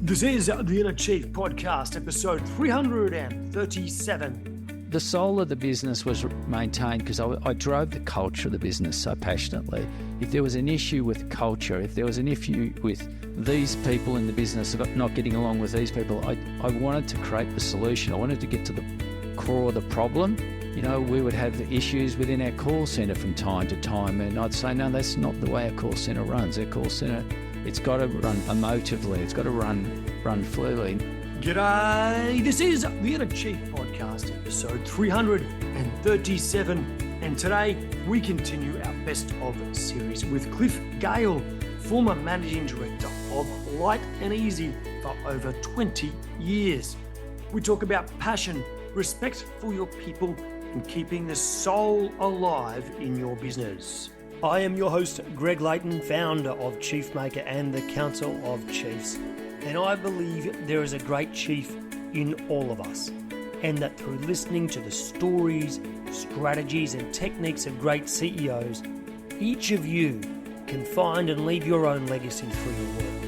This is the Inner Chief podcast, episode 337. The soul of the business was maintained because I drove the culture of the business so passionately. If there was an issue with culture, if there was an issue with these people in the business not getting along with these people, I wanted to create the solution. I wanted to get to the core of the problem. You know, we would have issues within our call centre from time to time, and I'd say, no, that's not the way our call centre runs. Our call centre, it's got to run emotively. It's got to run fluidly. G'day, this is the Inner Chief podcast, episode 337, and today we continue our best of series with Cliff Gale, former Managing Director of Lite and Easy for over 20 years. We talk about passion, respect for your people, and keeping the soul alive in your business. I am your host, Greg Layton, founder of Chiefmaker and the Council of Chiefs. And I believe there is a great chief in all of us, and that through listening to the stories, strategies and techniques of great CEOs, each of you can find and leave your own legacy through your work.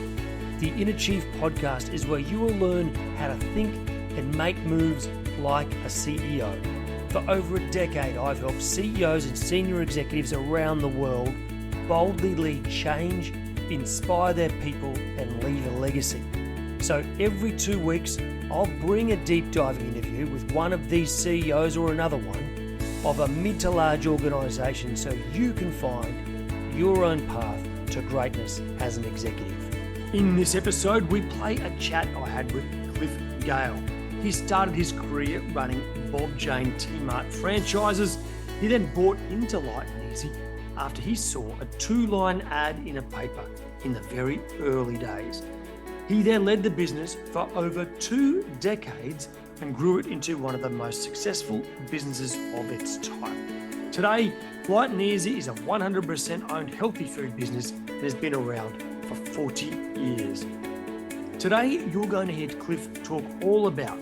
The Inner Chief podcast is where you will learn how to think and make moves like a CEO. For over a decade, I've helped CEOs and senior executives around the world boldly lead change, inspire their people, and leave a legacy. So every 2 weeks, I'll bring a deep diving interview with one of these CEOs or another one of a mid to large organisation so you can find your own path to greatness as an executive. In this episode, we play a chat I had with Cliff Gale. He started his career running Bob-Jane T Mart Franchises. He then bought into Lite and Easy after he saw a 2-line ad in a paper in the very early days. He then led the business for over 2 decades and grew it into one of the most successful businesses of its time. Today, Lite and Easy is a 100% owned healthy food business that has been around for 40 years. Today, you're going to hear Cliff talk all about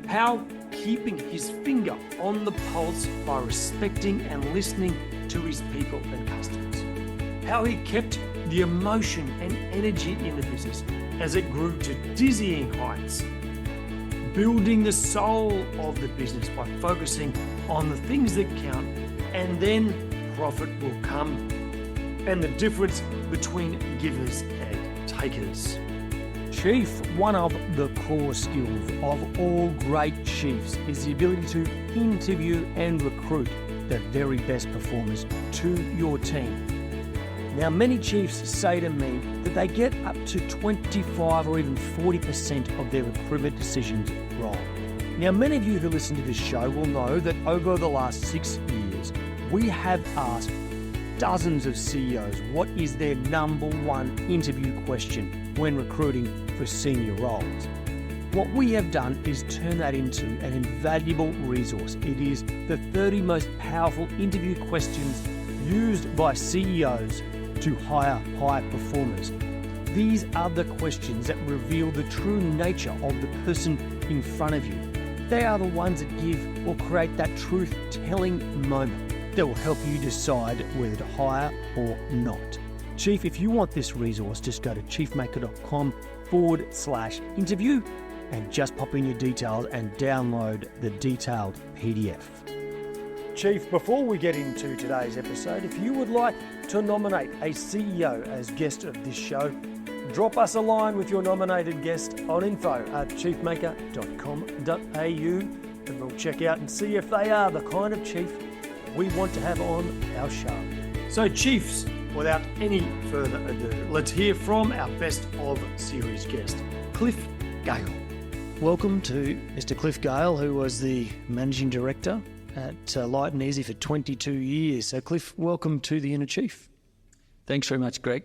how keeping his finger on the pulse by respecting and listening to his people and customers. How he kept the emotion and energy in the business as it grew to dizzying heights. Building the soul of the business by focusing on the things that count, and then profit will come. And the difference between givers and takers. Chief, one of the core skills of all great chiefs is the ability to interview and recruit the very best performers to your team. Now, many chiefs say to me that they get up to 25 or even 40% of their recruitment decisions wrong. Now, many of you who listen to this show will know that over the last 6 years, we have asked dozens of CEOs what is their number one interview question when recruiting for senior roles. What we have done is turn that into an invaluable resource. It is the 30 most powerful interview questions used by CEOs to hire high performers. These are the questions that reveal the true nature of the person in front of you. They are the ones that give or create that truth-telling moment that will help you decide whether to hire or not. Chief, if you want this resource, just go to chiefmaker.com/interview and just pop in your details and download the detailed PDF. Chief, before we get into today's episode, if you would like to nominate a CEO as guest of this show, drop us a line with your nominated guest on info@chiefmaker.com.au and we'll check out and see if they are the kind of chief we want to have on our show. So Chiefs, without any further ado, let's hear from our best of series guest, Cliff Gale. Welcome to Mr. Cliff Gale, who was the Managing Director at Lite and Easy for 22 years. So Cliff, welcome to the Inner Chief. Thanks very much, Greg.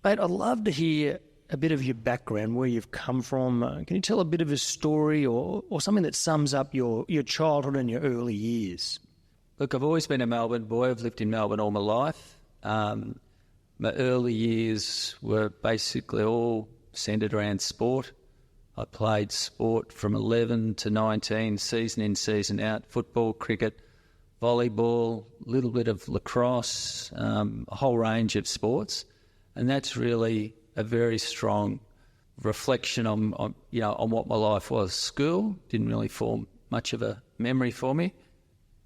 Mate, I'd love to hear a bit of your background, where you've come from. Can you tell a bit of a story or something that sums up your childhood and your early years? Look, I've always been a Melbourne boy. I've lived in Melbourne all my life. My early years were basically all centred around sport. I played sport from 11 to 19, season in, season out, football, cricket, volleyball, a little bit of lacrosse, a whole range of sports. And that's really a very strong reflection on what my life was. School didn't really form much of a memory for me.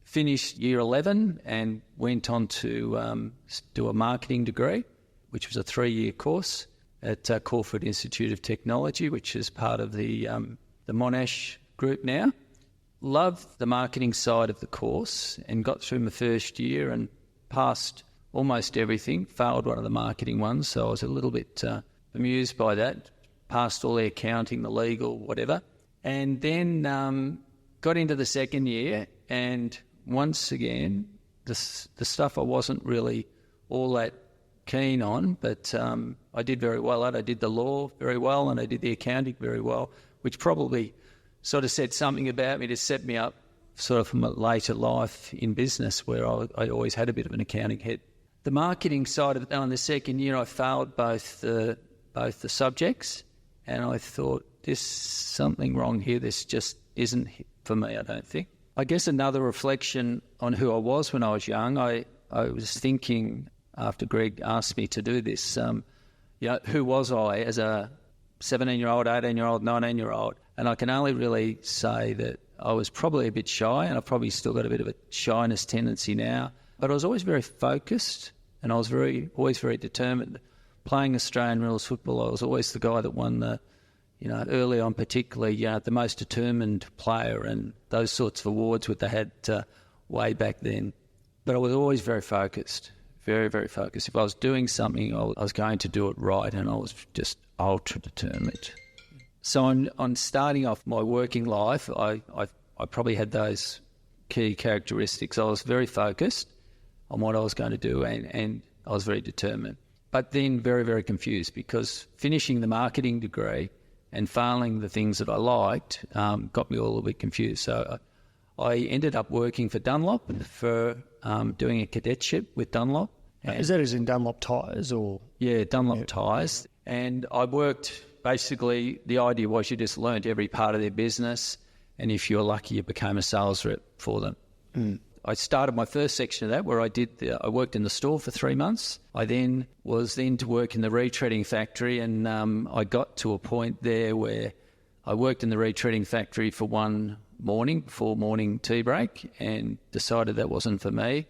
Finished year 11 and went on to do a marketing degree, which was a 3-year course at Caulfield Institute of Technology, which is part of the Monash group now. Loved the marketing side of the course and got through my first year and passed almost everything, failed one of the marketing ones, so I was a little bit amused by that. Passed all the accounting, the legal, whatever. And then got into the second year, and once again, the stuff I wasn't really all that keen on, but I did very well at. I did the law very well and I did the accounting very well, which probably sort of said something about me to set me up sort of from a later life in business where I always had a bit of an accounting head. The marketing side of it, on the second year, I failed both the subjects, and I thought, there's something wrong here. This just isn't for me, I don't think. I guess another reflection on who I was when I was young, I was thinking after Greg asked me to do this, who was I as a 17-year-old, 18-year-old, 19-year-old? And I can only really say that I was probably a bit shy, and I've probably still got a bit of a shyness tendency now. But I was always very focused, and I was always very determined. Playing Australian rules football, I was always the guy that won early on particularly, the most determined player and those sorts of awards that they had way back then. But I was always very focused, very, very focused. If I was doing something, I was going to do it right, and I was just ultra determined. So on starting off my working life, I probably had those key characteristics. I was very focused on what I was going to do, and I was very determined. But then very, very confused, because finishing the marketing degree and failing the things that I liked got me all a little bit confused. So I ended up working for Dunlop for doing a cadetship with Dunlop. Is that as in Dunlop tyres or? Yeah, Dunlop tyres. And I worked, basically, the idea was you just learnt every part of their business, and if you were lucky, you became a sales rep for them. Mm. I started my first section of that where I worked in the store for 3 months. I then was to work in the retreading factory, and I got to a point there where I worked in the retreading factory for one morning before morning tea break and decided that wasn't for me.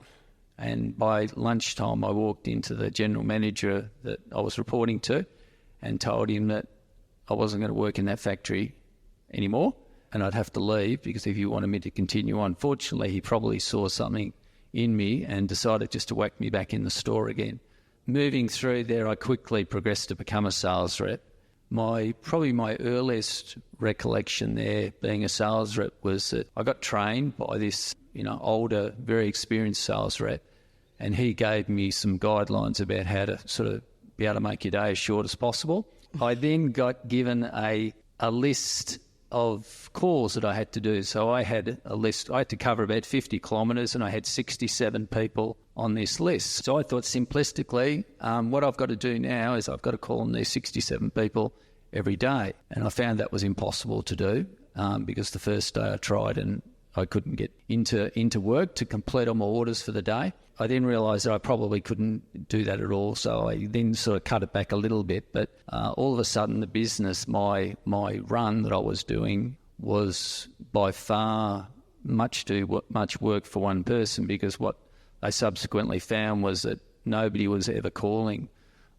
And by lunchtime, I walked into the general manager that I was reporting to and told him that I wasn't going to work in that factory anymore, and I'd have to leave because if he wanted me to continue on. Fortunately, he probably saw something in me and decided just to whack me back in the store again. Moving through there, I quickly progressed to become a sales rep. Probably my earliest recollection there being a sales rep was that I got trained by this older, very experienced sales rep, and he gave me some guidelines about how to sort of be able to make your day as short as possible. I then got given a list of calls that I had to do. So I had a list. I had to cover about 50 kilometres, and I had 67 people on this list. So I thought simplistically, what I've got to do now is I've got to call on these 67 people every day. And I found that was impossible to do because the first day I tried and I couldn't get into work to complete all my orders for the day. I then realised that I probably couldn't do that at all, so I then sort of cut it back a little bit. But all of a sudden, the business, my run that I was doing was by far much work for one person, because what they subsequently found was that nobody was ever calling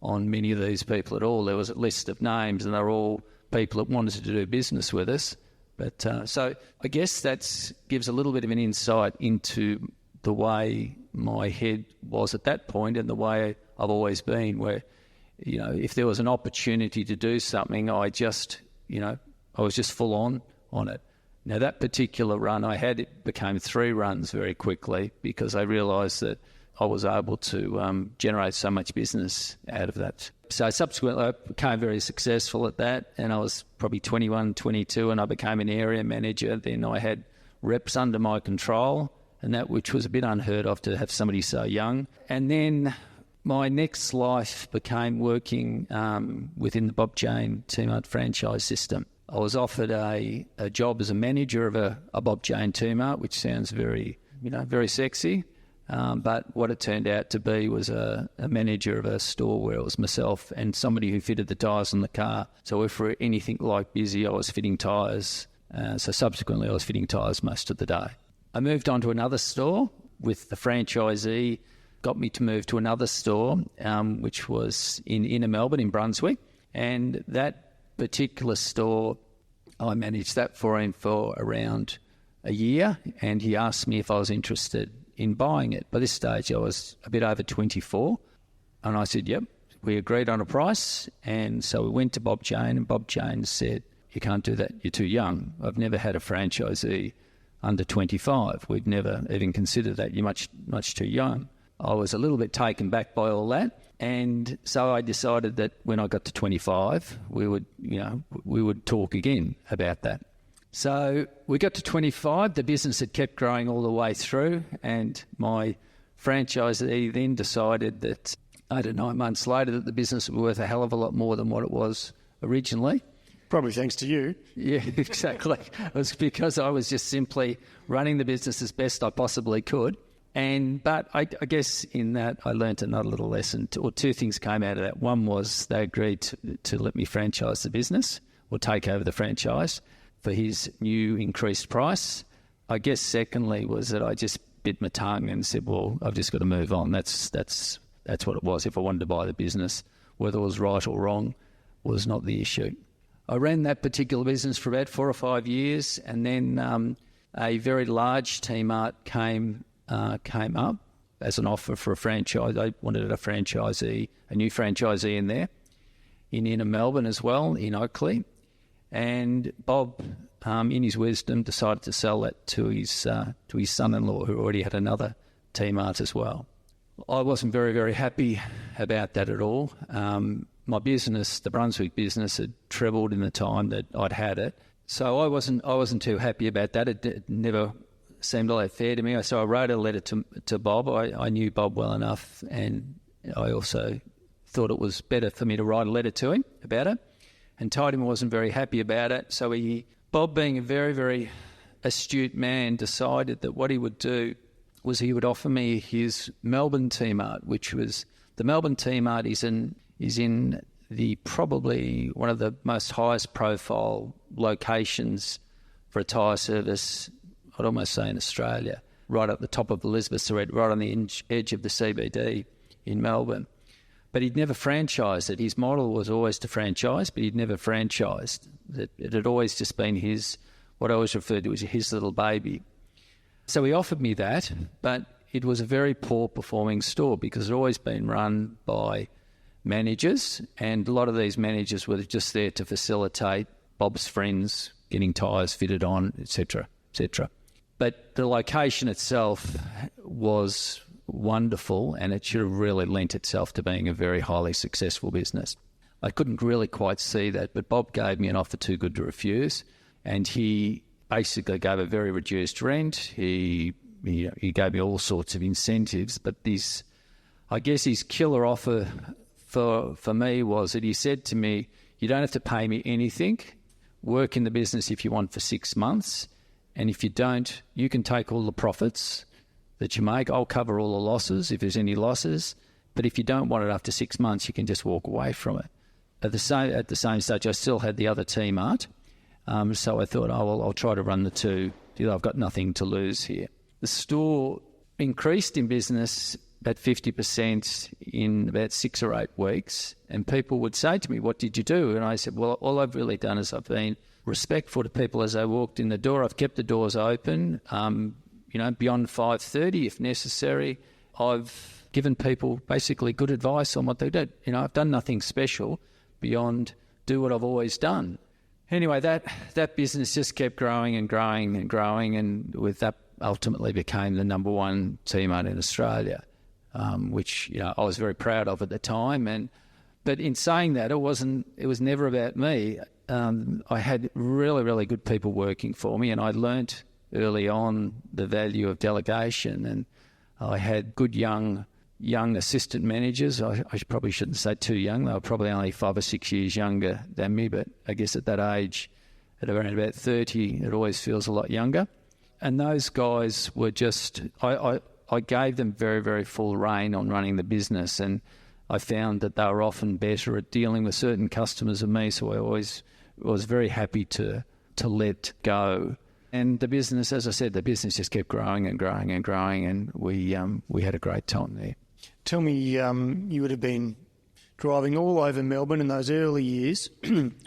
on many of these people at all. There was a list of names, and they were all people that wanted to do business with us. But so I guess that gives a little bit of an insight into the way my head was at that point and the way I've always been, where, if there was an opportunity to do something, I was just full on it. Now, that particular run I had, it became 3 runs very quickly because I realised that I was able to generate so much business out of that. So subsequently, I became very successful at that, and I was probably 21, 22, and I became an area manager. Then I had reps under my control, and that which was a bit unheard of to have somebody so young. And then my next life became working within the Bob-Jane T Mart franchise system. I was offered a job as a manager of a Bob-Jane T Mart, which sounds very, very sexy. But what it turned out to be was a manager of a store where it was myself and somebody who fitted the tyres on the car. So if we're anything like busy, I was fitting tyres. So subsequently, I was fitting tyres most of the day. I moved on to another store with the franchisee, got me to move to another store, which was in inner Melbourne in Brunswick. And that particular store, I managed that for him for around a year, and he asked me if I was interested in buying it. By this stage, I was a bit over 24, and I said, yep. We agreed on a price, and so we went to Bob-Jane, and Bob-Jane said, you can't do that, you're too young. I've never had a franchisee under 25. We've never even considered that. You're much too young. I was a little bit taken back by all that, and so I decided that when I got to 25, we would talk again about that. So we got to 25, the business had kept growing all the way through, and my franchisee then decided that 8 or 9 months later that the business was worth a hell of a lot more than what it was originally. Probably thanks to you. Yeah, exactly. It was because I was just simply running the business as best I possibly could. But I guess in that I learnt another little lesson, or two things came out of that. One was they agreed to let me franchise the business or take over the franchise for his new increased price. I guess secondly was that I just bit my tongue and said, well, I've just got to move on. That's what it was. If I wanted to buy the business, whether it was right or wrong was not the issue. I ran that particular business for about 4 or 5 years, and then a very large T Mart came up as an offer for a franchise. I wanted a new franchisee in there, in inner Melbourne as well, in Oakley. And Bob, in his wisdom, decided to sell that to his son-in-law, who already had another T Mart as well. I wasn't very, very happy about that at all. My business, the Brunswick business, had trebled in the time that I'd had it. So I wasn't too happy about that. It never seemed all that fair to me. So I wrote a letter to Bob. I knew Bob well enough, and I also thought it was better for me to write a letter to him about it, and told him I wasn't very happy about it. So Bob, being a very, very astute man, decided that what he would do was he would offer me his Melbourne T Mart, which was the Melbourne T Mart is in the probably one of the most highest profile locations for a tyre service, I'd almost say in Australia, right up the top of Elizabeth Street, right on the edge of the CBD in Melbourne. But he'd never franchised it. His model was always to franchise, but he'd never franchised. It had always just been what I always referred to as his little baby. So he offered me that, but it was a very poor performing store because it had always been run by managers, and a lot of these managers were just there to facilitate Bob's friends getting tyres fitted on, etc., etc. But the location itself was wonderful, and it should have really lent itself to being a very highly successful business. I couldn't really quite see that, but Bob gave me an offer too good to refuse, and he basically gave a very reduced rent. He gave me all sorts of incentives, but I guess his killer offer for me was that he said to me, you don't have to pay me anything, work in the business if you want for 6 months, and if you don't, you can take all the profits that you make. I'll cover all the losses if there's any losses, but if you don't want it after 6 months, you can just walk away from it. At the same stage, I still had the other T Mart, so I thought, I'll try to run the two. I've got nothing to lose here. The store increased in business about 50% in about 6 or 8 weeks, and people would say to me, what did you do? And I said, well, all I've really done is I've been respectful to people as they walked in the door. I've kept the doors open, beyond 5:30 if necessary. I've given people basically good advice on what they did. I've done nothing special beyond do what I've always done. Anyway, that business just kept growing and growing and growing, and with that ultimately became the number one T Mart in Australia, which I was very proud of at the time. But in saying that, it was never about me. I had really, really good people working for me, and I learnt early on the value of delegation, and I had good young assistant managers. I probably shouldn't say too young. They were probably only 5 or 6 years younger than me, but I guess at that age, at around about 30, it always feels a lot younger. And those guys were just, I I gave them very, very full rein on running the business, and I found that they were often better at dealing with certain customers than me, so I always was very happy to let go. And the business, as I said, the business just kept growing and growing and growing, and we had a great time there. Tell me, you would have been driving all over Melbourne in those early years.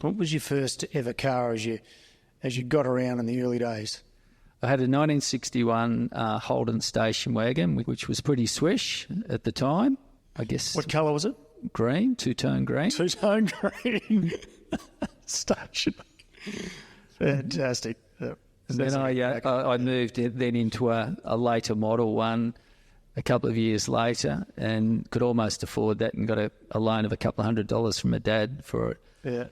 What was your first ever car as you got around in the early days? I had a 1961 Holden station wagon, which was pretty swish at the time, I guess. What colour was it? Green, two-tone green. Two-tone green. Station. Fantastic. And then I moved then into a later model one a couple of years later, and could almost afford that, and got a loan of a couple of $100 from my dad for it. Yeah.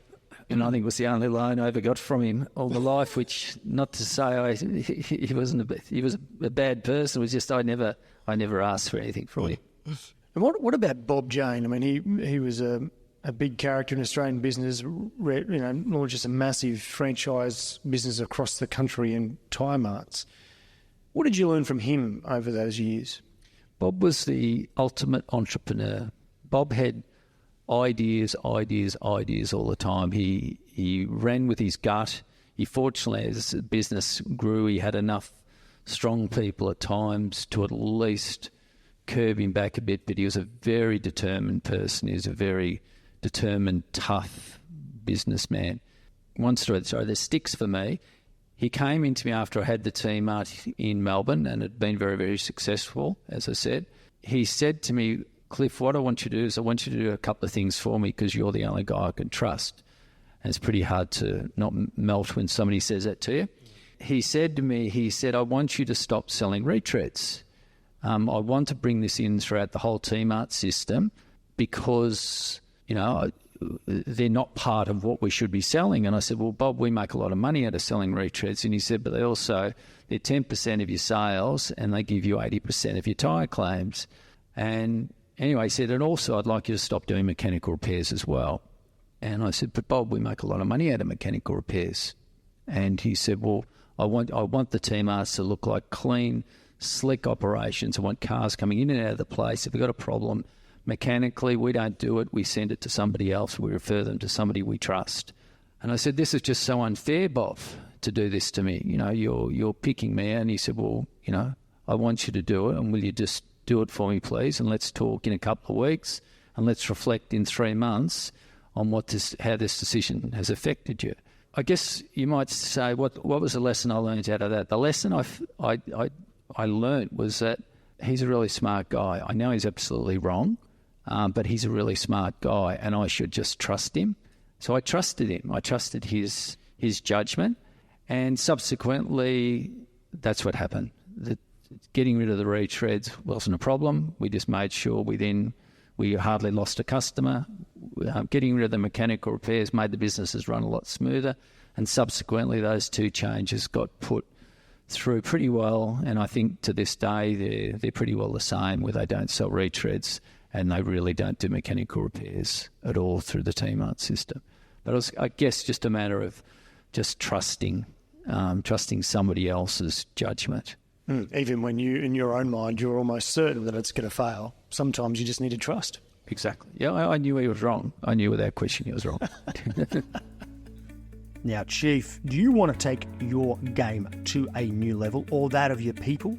And I think it was the only loan I ever got from him all my life, which, not to say he was a bad person, it was just I never asked for anything from him. And what about Bob-Jane? I mean, he was a big character in Australian business, not just a massive franchise business across the country in T Marts. What did you learn from him over those years? Bob was the ultimate entrepreneur. Bob had ideas all the time. He ran with his gut. He, fortunately, as the business grew, he had enough strong people at times to at least curb him back a bit, but he was a very determined person. He was a very determined, tough businessman. One story, that sticks for me. He came into me after I had the T Mart in Melbourne, and it had been very, very successful, as I said. He said to me, Cliff, what I want you to do is I want you to do a couple of things for me, because you're the only guy I can trust. And it's pretty hard to not melt when somebody says that to you. He said to me, I want you to stop selling retreads. I want to bring this in throughout the whole T Mart system, because, they're not part of what we should be selling. And I said, well, Bob, we make a lot of money out of selling retreads. And he said, but they're 10% of your sales, and they give you 80% of your tyre claims. And anyway, he said, and also I'd like you to stop doing mechanical repairs as well. And I said, but Bob, we make a lot of money out of mechanical repairs. And he said, well, I want the T Marts to look like clean, slick operations. I want cars coming in and out of the place. If we've got a problem mechanically, we don't do it. We send it to somebody else. We refer them to somebody we trust. And I said, this is just so unfair, Bob, to do this to me. You're picking me. And he said, well, I want you to do it, and will you just do it for me, please? And let's talk in a couple of weeks, and let's reflect in 3 months on how this decision has affected you. I guess you might say, what was the lesson I learned out of that? The lesson I learned was that he's a really smart guy. I know he's absolutely wrong, but he's a really smart guy, and I should just trust him. So I trusted him. I trusted his judgment, and subsequently, that's what happened. Getting rid of the retreads wasn't a problem. We just made sure we hardly lost a customer. Getting rid of the mechanical repairs made the businesses run a lot smoother, and subsequently those two changes got put through pretty well, and I think to this day they're pretty well the same, where they don't sell retreads and they really don't do mechanical repairs at all through the T Mart system. But it was, I guess, just a matter of just trusting somebody else's judgment. Even when you, in your own mind, you're almost certain that it's going to fail, sometimes you just need to trust. Exactly. Yeah, I knew he was wrong. I knew without question he was wrong. Now, Chief, do you want to take your game to a new level, or that of your people?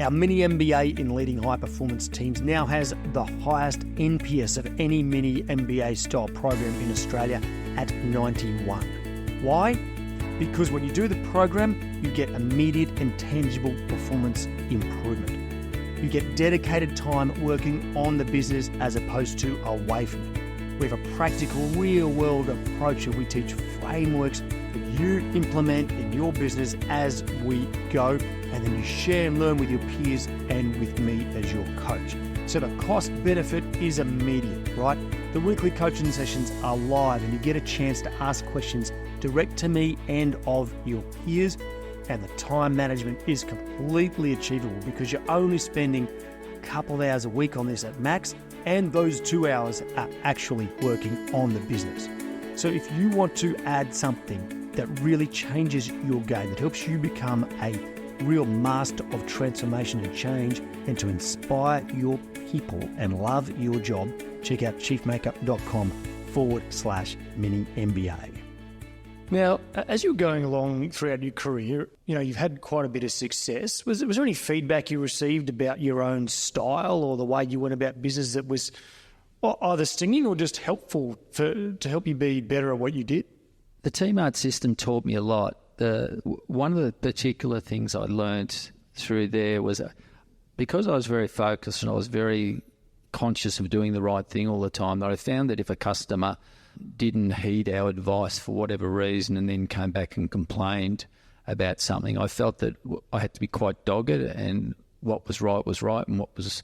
Our mini MBA in leading high-performance teams now has the highest NPS of any mini MBA-style program in Australia at 91. Why? Because when you do the program, you get immediate and tangible performance improvement. You get dedicated time working on the business as opposed to away from it. We have a practical, real-world approach that we teach frameworks that you implement in your business as we go, and then you share and learn with your peers and with me as your coach. So the cost benefit is immediate, right? The weekly coaching sessions are live, and you get a chance to ask questions direct to me and of your peers, and the time management is completely achievable because you're only spending a couple of hours a week on this at max, and those 2 hours are actually working on the business. So if you want to add something that really changes your game, that helps you become a real master of transformation and change, and to inspire your people and love your job, check out chiefmakeup.com/mini MBA. Now, as you were going along throughout your career, you've had quite a bit of success. Was there any feedback you received about your own style or the way you went about business that was either stinging or just helpful to help you be better at what you did? The T Mart system taught me a lot. One of the particular things I learned through there was because I was very focused and I was very conscious of doing the right thing all the time, that I found that if a customer didn't heed our advice for whatever reason and then came back and complained about something, I felt that I had to be quite dogged, and what was right and what was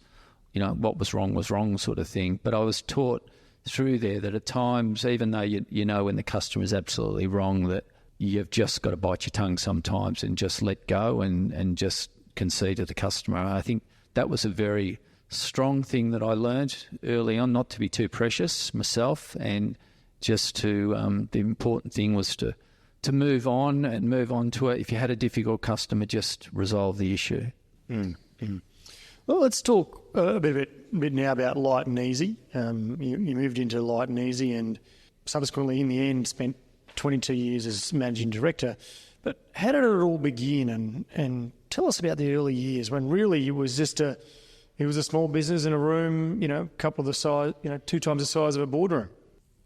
wrong sort of thing. But I was taught through there that at times, even though you know when the customer is absolutely wrong, that you've just got to bite your tongue sometimes and just let go and just concede to the customer. I think that was a very strong thing that I learned early on, not to be too precious myself, and just to the important thing was to move on and move on to it. If you had a difficult customer, just resolve the issue. Well, let's talk a bit now about Lite and Easy. You moved into Lite and Easy and subsequently, in the end, spent 22 years as Managing Director. But how did it all begin? And tell us about the early years when really it was a small business in a room, couple of the size, 2 times the size of a boardroom.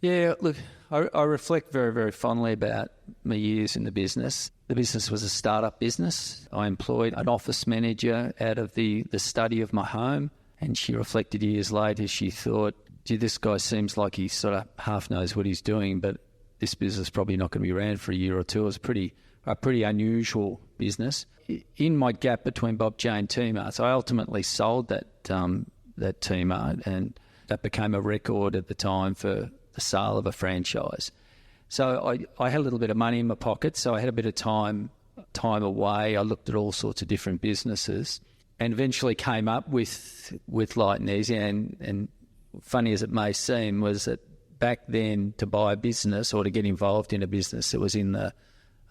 Yeah, look, I reflect very, very fondly about my years in the business. The business was a startup business. I employed an office manager out of the study of my home, and she reflected years later. She thought, gee, this guy seems like he sort of half knows what he's doing, but this business is probably not going to be around for a year or two. It was a pretty unusual business. In my gap between Bob-Jane T Mart, I ultimately sold that T Mart, and that became a record at the time for the sale of a franchise. So I had a little bit of money in my pocket, so I had a bit of time away. I looked at all sorts of different businesses and eventually came up with Lite and Easy. And funny as it may seem, was that back then to buy a business or to get involved in a business, it was in the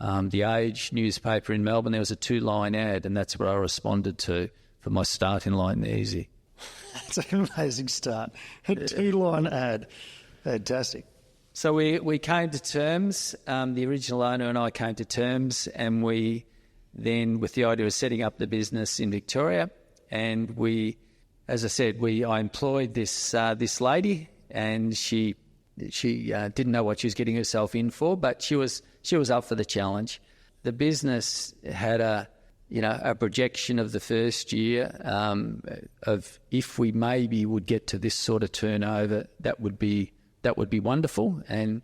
Age newspaper in Melbourne. There was a 2-line ad, and that's what I responded to for my start in Lite and Easy. That's an amazing start. A 2-line ad. Fantastic. So we came to terms, the original owner and I came to terms, and we then, with the idea of setting up the business in Victoria, and we, as I said, I employed this lady, and she didn't know what she was getting herself in for, but she was up for the challenge. The business had a projection of the first year of if we maybe would get to this sort of turnover, that would be wonderful, and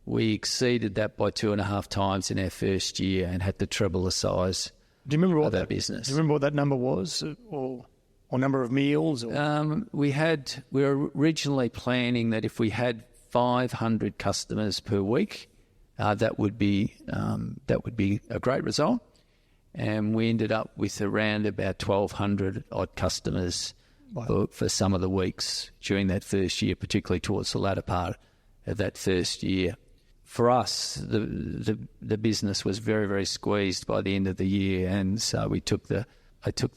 we exceeded that by 2.5 times in our first year and had to treble the size of our business. Do you remember what that number was, or number of meals? Or? We were originally planning that if we had 500 customers per week, that would be a great result, and we ended up with around about 1,200 odd customers. Wow. For some of the weeks during that first year, particularly towards the latter part of that first year. For us, the business was very, very squeezed by the end of the year, and so I took the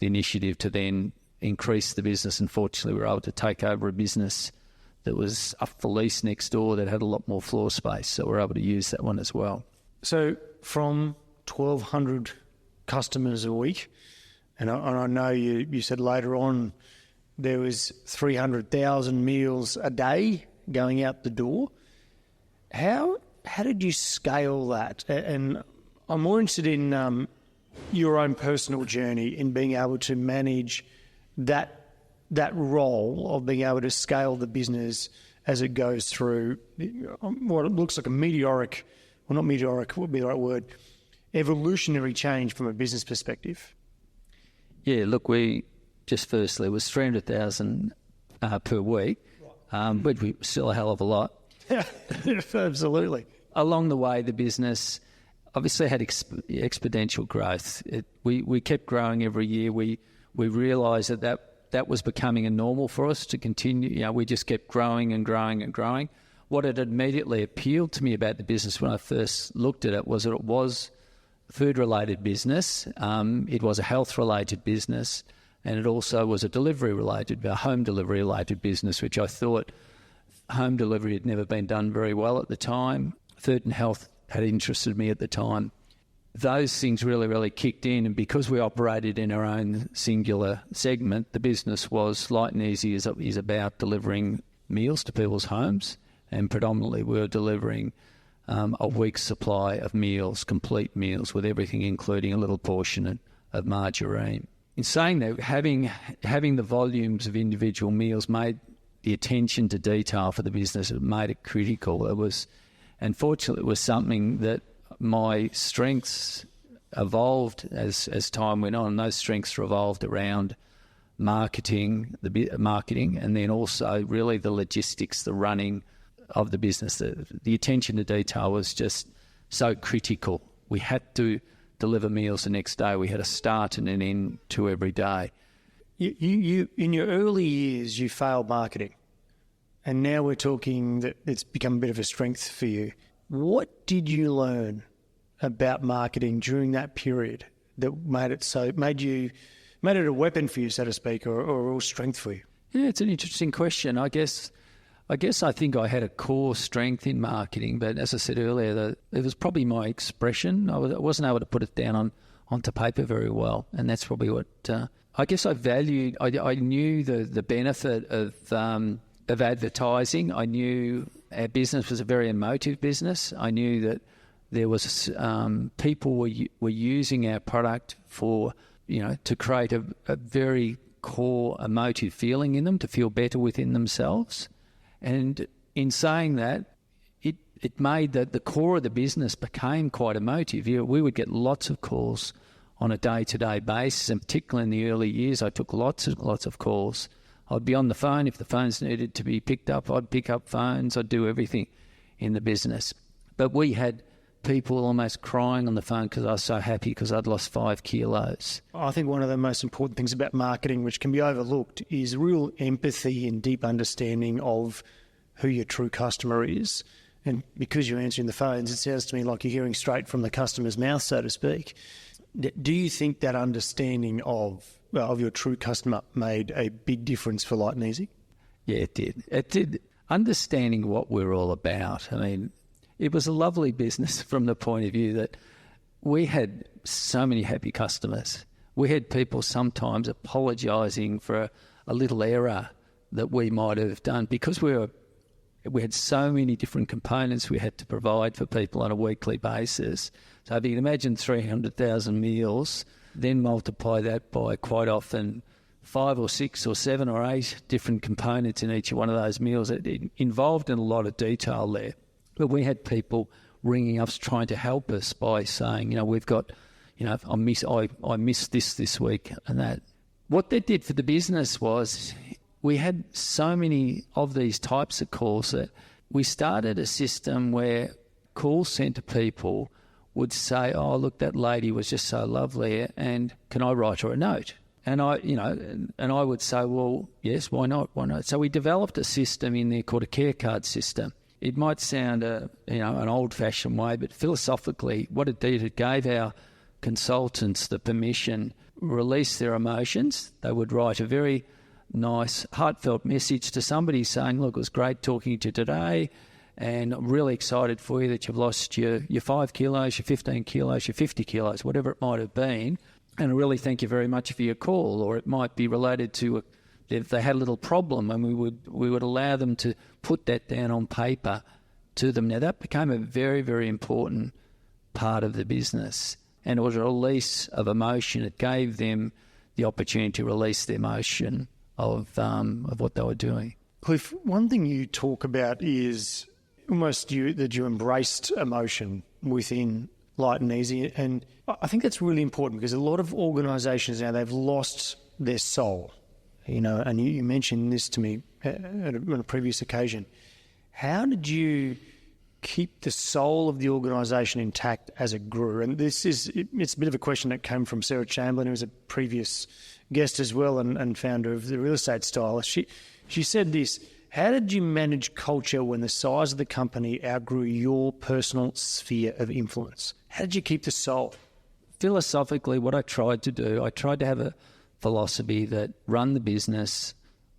initiative to then increase the business, and fortunately we were able to take over a business that was up for lease next door that had a lot more floor space, so we were able to use that one as well. So from 1,200 customers a week, and I know you said later on there was 300,000 meals a day going out the door. How did you scale that? And I'm more interested in your own personal journey in being able to manage that role of being able to scale the business as it goes through what it looks like a meteoric, well, not meteoric, what would be the right word, evolutionary change from a business perspective. Yeah, look, firstly, it was 300,000 per week, but we still a hell of a lot. Yeah, absolutely. Along the way, the business obviously had exponential growth. We kept growing every year. We realised that was becoming a normal for us to continue. We just kept growing and growing and growing. What had immediately appealed to me about the business when I first looked at it was that it was food-related business. It was a health-related business, and it also was a home delivery-related business, which I thought home delivery had never been done very well at the time. Food and health had interested me at the time. Those things really, really kicked in, and because we operated in our own singular segment, the business was Lite and Easy is about delivering meals to people's homes, and predominantly we were delivering a week's supply of meals, complete meals, with everything, including a little portion of margarine. In saying that, having the volumes of individual meals made the attention to detail for the business, it made it critical. Unfortunately, it was something that my strengths evolved as time went on. Those strengths revolved around marketing, and then also really the logistics, the running of the business. The attention to detail was just so critical. We had to deliver meals the next day. We had a start and an end to every day. You in your early years, you failed marketing, and now we're talking that it's become a bit of a strength for you. What did you learn about marketing during that period that made it a weapon for you, so to speak, or a real strength for you? Yeah, it's an interesting question. I guess I think I had a core strength in marketing, but as I said earlier, it was probably my expression. I wasn't able to put it down onto paper very well, and that's probably what I guess I valued. I knew the benefit of advertising. I knew our business was a very emotive business. I knew that there was people were using our product for, to create a very core emotive feeling in them, to feel better within themselves. And in saying that, it made that the core of the business became quite emotive. We would get lots of calls on a day-to-day basis, and particularly in the early years, I took lots of calls. I'd be on the phone. If the phones needed to be picked up, I'd pick up phones. I'd do everything in the business. But we had people almost crying on the phone because I was so happy because I'd lost 5 kilos. I think one of the most important things about marketing, which can be overlooked, is real empathy and deep understanding of who your true customer is. And because you're answering the phones, it sounds to me like you're hearing straight from the customer's mouth, so to speak. Do you think that understanding of your true customer made a big difference for Lite and Easy? Yeah, it did. It did. Understanding what we're all about. I mean, it was a lovely business from the point of view that we had so many happy customers. We had people sometimes apologising for a little error that we might have done because we had so many different components we had to provide for people on a weekly basis. So if you can imagine 300,000 meals, then multiply that by quite often 5 or 6 or 7 or 8 different components in each one of those meals. It involved in a lot of detail there. But we had people ringing us trying to help us by saying, we've got, I missed this week and that. What that did for the business was we had so many of these types of calls that we started a system where call centre people would say, oh, look, that lady was just so lovely, and can I write her a note? And I would say, well, yes, why not? So we developed a system in there called a care card system. It might sound an old-fashioned way, but philosophically, what it did, it gave our consultants the permission to release their emotions. They would write a very nice, heartfelt message to somebody saying, look, it was great talking to you today, and I'm really excited for you that you've lost your 5 kilos, your 15 kilos, your 50 kilos, whatever it might have been, and I really thank you very much for your call. Or it might be related to if they had a little problem, and we would allow them to put that down on paper to them. Now, that became a very, very important part of the business, and it was a release of emotion. It gave them the opportunity to release the emotion of what they were doing. Cliff, one thing you talk about is almost that you embraced emotion within Lite and Easy, and I think that's really important because a lot of organisations now, they've lost their soul. And you mentioned this to me on a previous occasion. How did you keep the soul of the organisation intact as it grew? And it's a bit of a question that came from Sarah Chamberlain, who was a previous guest as well and founder of the Real Estate Style. She said this: how did you manage culture when the size of the company outgrew your personal sphere of influence? How did you keep the soul? philosophically, what I tried to do, I tried to have a philosophy that run the business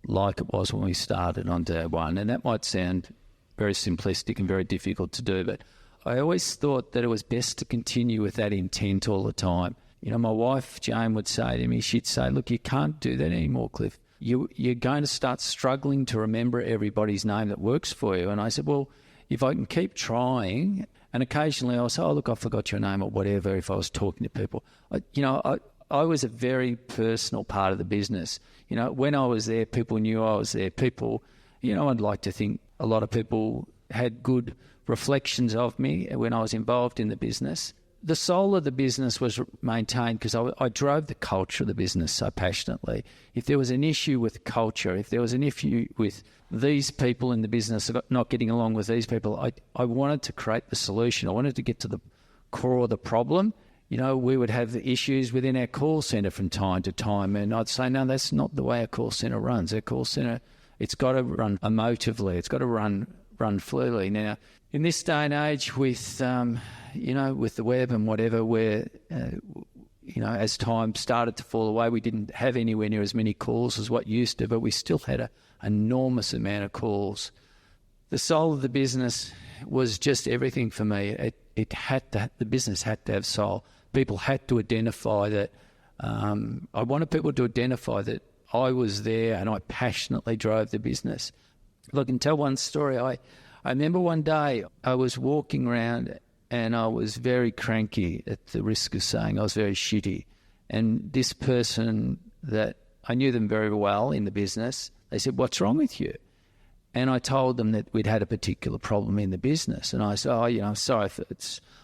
like it was when we started on day one. And that might sound very simplistic and very difficult to do, but I always thought that it was best to continue with that intent all the time. You know, my wife, Jane, would say to me, she'd say, look, you can't do that anymore, Cliff. You're going to start struggling to remember everybody's name that works for you. And I said, well, if I can keep trying, and occasionally I'll say, oh, look, I forgot your name or whatever if I was talking to people. I was a very personal part of the business. You know, when I was there, people knew I was there. People, you know, I'd like to think a lot of people had good reflections of me when I was involved in the business. The soul of the business was maintained because I drove the culture of the business so passionately. If there was an issue with culture, if there was an issue with these people in the business not getting along with these people, I wanted to create the solution. I wanted to get to the core of the problem. You know, we would have issues within our call centre from time to time, and I'd say, no, that's not the way a call centre runs. Our call centre, it's got to run emotively. It's got to run fluidly. Now, in this day and age with, with the web and whatever, where, as time started to fall away, we didn't have anywhere near as many calls as what used to, but we still had an enormous amount of calls. The soul of the business was just everything for me. The business had to have soul. People had to identify that. I wanted people to identify that I was there and I passionately drove the business. Look, I can tell one story. I remember one day I was walking around and I was very cranky, at the risk of saying I was very shitty. And this person that I knew them very well in the business, they said, what's wrong with you? And I told them that we'd had a particular problem in the business. And I said,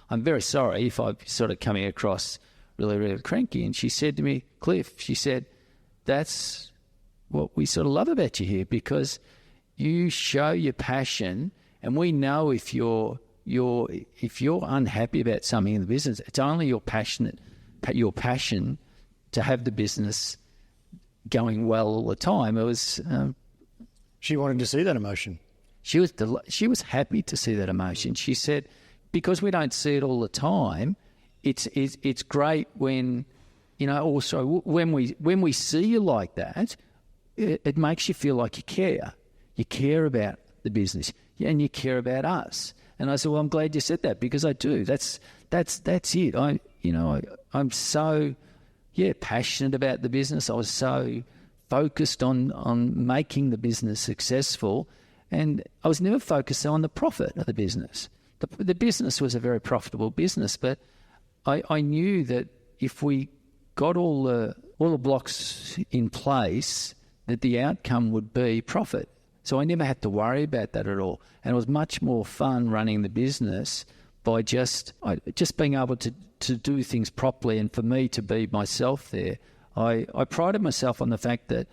I'm very sorry if I'm sort of coming across really, really cranky. And she said to me, Cliff, she said, that's what we sort of love about you here, because you show your passion, and we know if you're unhappy about something in the business, it's only your passion to have the business going well all the time. It was. She wanted to see that emotion. She was happy to see that emotion. She said, because we don't see it all the time, it's great when, also when we see you like that, it makes you feel like you care. You care about the business and you care about us. And I said, well, I'm glad you said that, because I do. That's it. I'm so passionate about the business. I was so focused on making the business successful, and I was never focused on the profit of the business. The business was a very profitable business, but I knew that if we got all the blocks in place, that the outcome would be profit. So I never had to worry about that at all. And it was much more fun running the business by just being able to do things properly, and for me to be myself there. I prided myself on the fact that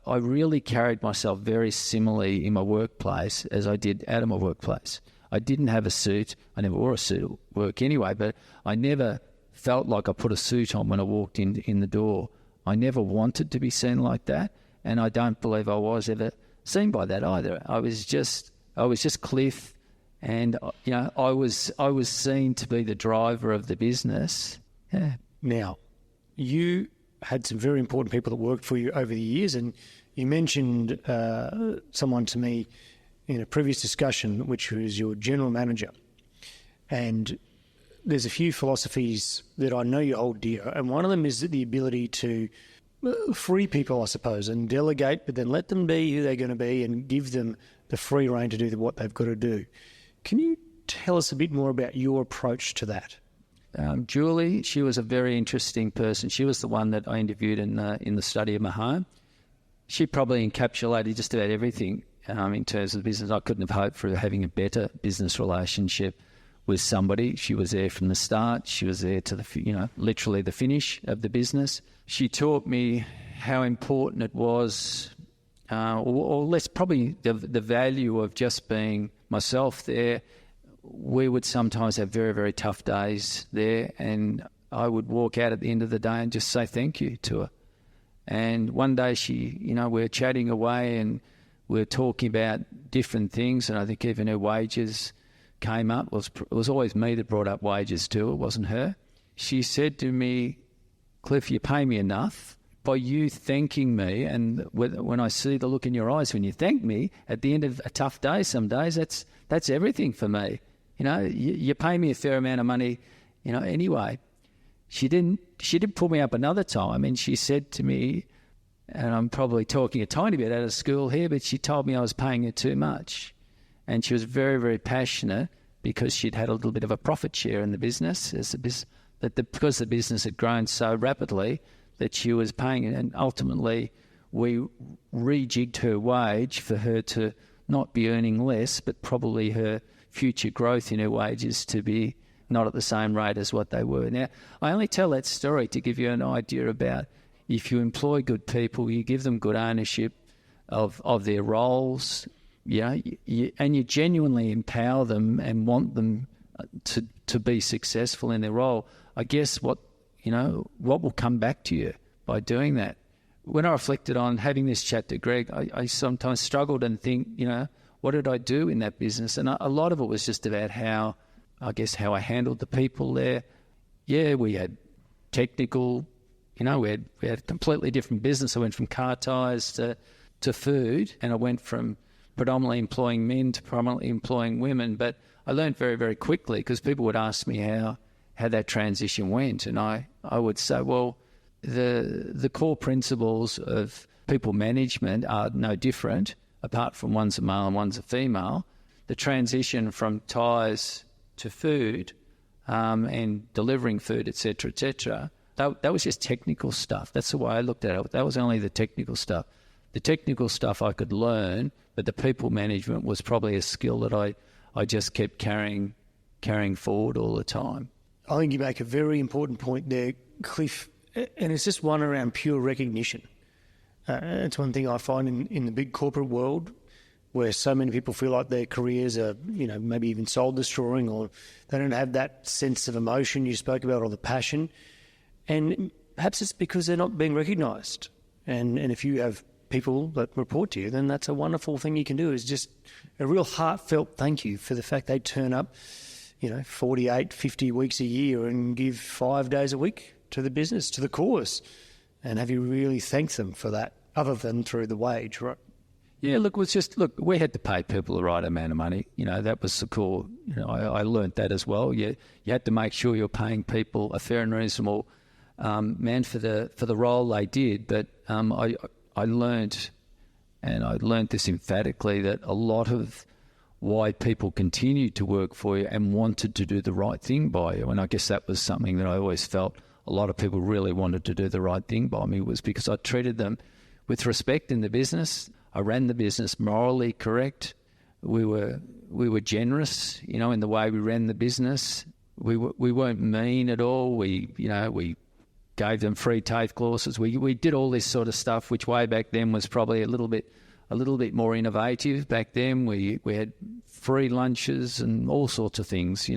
I really carried myself very similarly in my workplace as I did out of my workplace. I didn't have a suit. I never wore a suit at work anyway, but I never felt like I put a suit on when I walked in the door. I never wanted to be seen like that, and I don't believe I was ever seen by that either. I was just Cliff, and I was seen to be the driver of the business. Yeah. Now, you had some very important people that worked for you over the years, and you mentioned someone to me in a previous discussion, which was your general manager. And there's a few philosophies that I know you hold dear, and one of them is the ability to free people, I suppose, and delegate, but then let them be who they're going to be and give them the free rein to do what they've got to do. Can you tell us a bit more about your approach to that? Julie, she was a very interesting person. She was the one that I interviewed in the study of my home. She probably encapsulated just about everything in terms of the business. I couldn't have hoped for having a better business relationship with somebody. She was there from the start. She was there to literally the finish of the business. She taught me how important it was, or less probably the value of just being myself there. We would sometimes have very, very tough days there, and I would walk out at the end of the day and just say thank you to her. And one day we were chatting away and we were talking about different things, and I think even her wages came up. It was always me that brought up wages too, it wasn't her. she said to me, Cliff, you pay me enough. By you thanking me, and when I see the look in your eyes when you thank me at the end of a tough day, some days that's everything for me. You pay me a fair amount of money, anyway. She did pull me up another time, and she said to me, and I'm probably talking a tiny bit out of school here, but she told me I was paying her too much. And she was very, very passionate because she'd had a little bit of a profit share in the business, because the business had grown so rapidly that she was paying it. And ultimately, we rejigged her wage for her to not be earning less, but probably her future growth in her wages to be not at the same rate as what they were. Now, I only tell that story to give you an idea about if you employ good people, you give them good ownership of their roles, and you genuinely empower them and want them to be successful in their role. I guess what will come back to you by doing that. When I reflected on having this chat to Greg, I sometimes struggled and think, what did I do in that business? And a lot of it was just about how I handled the people there. Yeah, we had technical, we had a completely different business. I went from car tyres to food, and I went from predominantly employing men to predominantly employing women. But I learned very, very quickly because people would ask me how that transition went. And I would say, well, the core principles of people management are no different, apart from one's a male and one's a female. The transition from tyres to food and delivering food, etc., that was just technical stuff. That's the way I looked at it. That was only the technical stuff. The technical stuff I could learn, but the people management was probably a skill that I just kept carrying forward all the time. I think you make a very important point there, Cliff, and it's just one around pure recognition. It's one thing I find in the big corporate world where so many people feel like their careers are, maybe even soul-destroying, or they don't have that sense of emotion you spoke about or the passion. And perhaps it's because they're not being recognised. And if you have people that report to you, then that's a wonderful thing you can do, is just a real heartfelt thank you for the fact they turn up 48, 50 weeks a year and give 5 days a week to the business, to the cause. And have you really thanked them for that, other than through the wage, right? Yeah, we had to pay people the right amount of money. That was the core. I learnt that as well. You had to make sure you're paying people a fair and reasonable amount for the role they did. But I learnt this emphatically, that a lot of why people continued to work for you and wanted to do the right thing by you, and I guess that was something that I always felt a lot of people really wanted to do the right thing by me, was because I treated them with respect in the business. I ran the business morally correct. We were generous, in the way we ran the business. We weren't mean at all. We gave them free TAFE courses. We did all this sort of stuff, which way back then was probably a little bit more innovative. Back then we had free lunches and all sorts of things,